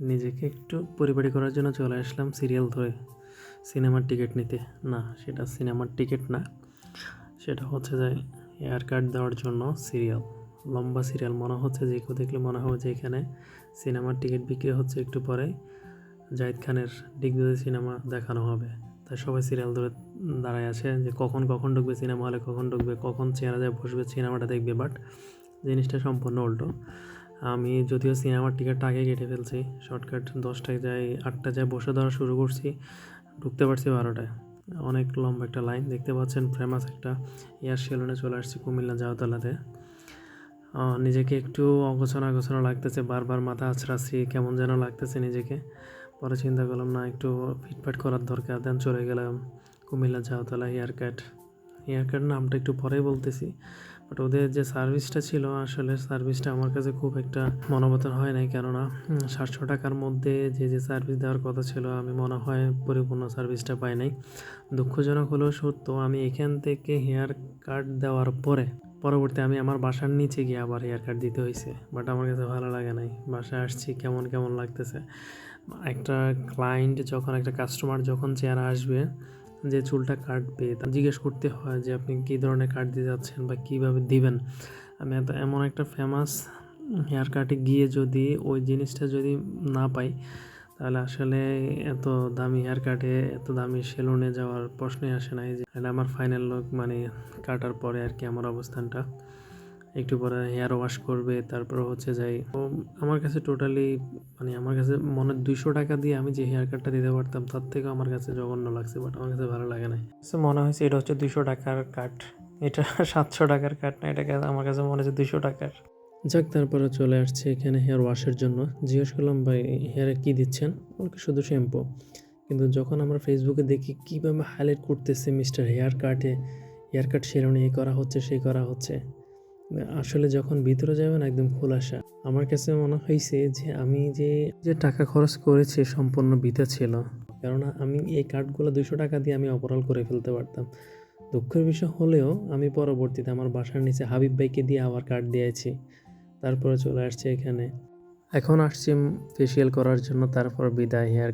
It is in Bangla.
নিজেকে একটু পরিপাটি করার জন্য চলে আসলাম সিরিয়াল ধরে সিনেমার টিকিট নিতে। না, সেটা সিনেমার টিকিট না, সেটা হচ্ছে যে হেয়ার কাট দেওয়ার জন্য সিরিয়াল। লম্বা সিরিয়াল, মনে হচ্ছে যে কেউ দেখলে মনে হবে যে এখানে সিনেমার টিকিট বিক্রি হচ্ছে, একটু পরে জাহিদ খানের দিগ্বিজয় সিনেমা দেখানো হবে। তাই সবাই সিরিয়াল ধরে দাঁড়ায় আছে যে কখন কখন ঢুকবে সিনেমা হলে, কখন ঢুকবে, কখন চেয়ারে যায় বসবে সিনেমাটা দেখবে। বাট জিনিসটা সম্পূর্ণ উল্টো। আমি যদিও সিনেমার টিকিটটা আগে কেটে ফেলছি, শর্টকাট 10টায় যাই, 8টায় যাই বসে ধরা শুরু করছি, ঢুকতে পারছি 12টায়। অনেক লম্বা একটা লাইন দেখতে পাচ্ছেন। ফেমাস একটা এয়ার সেলুনে চলে আসছি কুমিল্লা জাউতলাতে। নিজেকে একটু অগোছানো লাগতেছে, বারবার মাথা আছড়াচ্ছি, কেমন যেন লাগতেছে নিজেকে। পরে চিন্তা করলাম না, একটু ফিটফাট করার দরকার। দেন চলে গেলাম কুমিল্লা জাউতলা হেয়ার কাট নামটা একটু পরেই বলতেছি। বাট ওদের যে সার্ভিসটা ছিল, আসলে সার্ভিসটা আমার কাছে খুব একটা মনোমতন হয় নাই। কেননা 700 টাকার মধ্যে যে সার্ভিস দেওয়ার কথা ছিল, আমি মনে হয় পরিপূর্ণ সার্ভিসটা পাই নাই। দুঃখজনক হলেও সত্য, আমি এখান থেকে হেয়ার কাট দেওয়ার পরবর্তী আমি আমার বাসার নিচে গিয়ে আবার হেয়ার কাট দিতে হয়েছে। বাট আমার কাছে ভালো লাগে নাই। বাসায় আসছি, কেমন লাগতেছে। একটা ক্লায়েন্ট যখন, একটা কাস্টমার যখন চেয়ারে আসবে, যে চুলটা কাটবে, তা জিজ্ঞেস করতে হয় যে আপনি কী ধরনের কাট দিতে যাচ্ছেন বা কীভাবে দিবেন। আমি এমন একটা ফেমাস হেয়ার কাটে গিয়ে যদি ওই জিনিসটা যদি না পাই, তাহলে আসলে এত দামি হেয়ার কাটে, এত দামি সেলুনে যাওয়ার প্রশ্নই আসে না। যে এটা আমার ফাইনাল লুক, মানে কাটার পরে আর কি আমার অবস্থানটা। একটু পরে হেয়ার ওয়াশ করবে, তারপর হচ্ছে যাই। তো আমার কাছে টোটালি, মানে আমার কাছে মনে 200 টাকা দিয়ে আমি যে হেয়ার কাটটা দিতে পারতাম, তার থেকে আমার কাছে জঘন্য লাগছে। বাট আমার কাছে ভালো লাগে নাই। মনে হয়েছে এটা হচ্ছে 200 টাকার কাট, এটা 700 টাকার কাট না, এটা আমার কাছে মনে হচ্ছে 200 টাকার। যাক, তারপরে চলে আসছে এখানে হেয়ার ওয়াশের জন্য। জিজ্ঞেস করলাম, ভাই হেয়ারে কী দিচ্ছেন? ওকে শুধু শ্যাম্পু। কিন্তু যখন আমরা ফেসবুকে দেখি কীভাবে হাইলাইট করতেছে মিস্টার হেয়ার কাটে, হেয়ার কাট সেলুনে এই করা হচ্ছে, সেই করা হচ্ছে, আসলে যখন ভিতরে যাবেন একদম খোলাসা। আমার কাছে মনে হয়েছে যে আমি যে টাকা খরচ করেছি সম্পূর্ণ বৃথা ছিল। কেননা আমি এই কার্ডগুলো 200 টাকা দিয়ে আমি অপরাল করে ফেলতে পারতাম। দুঃখের বিষয় হলেও আমি পরবর্তীতে আমার বাসার নিচে হাবিব ভাইকে দিয়ে আবার কার্ড দিয়েছি। তারপরে চলে আসছে এখানে। এখন আসছি ফেসিয়াল করার জন্য, তারপর বিদায় হেয়ার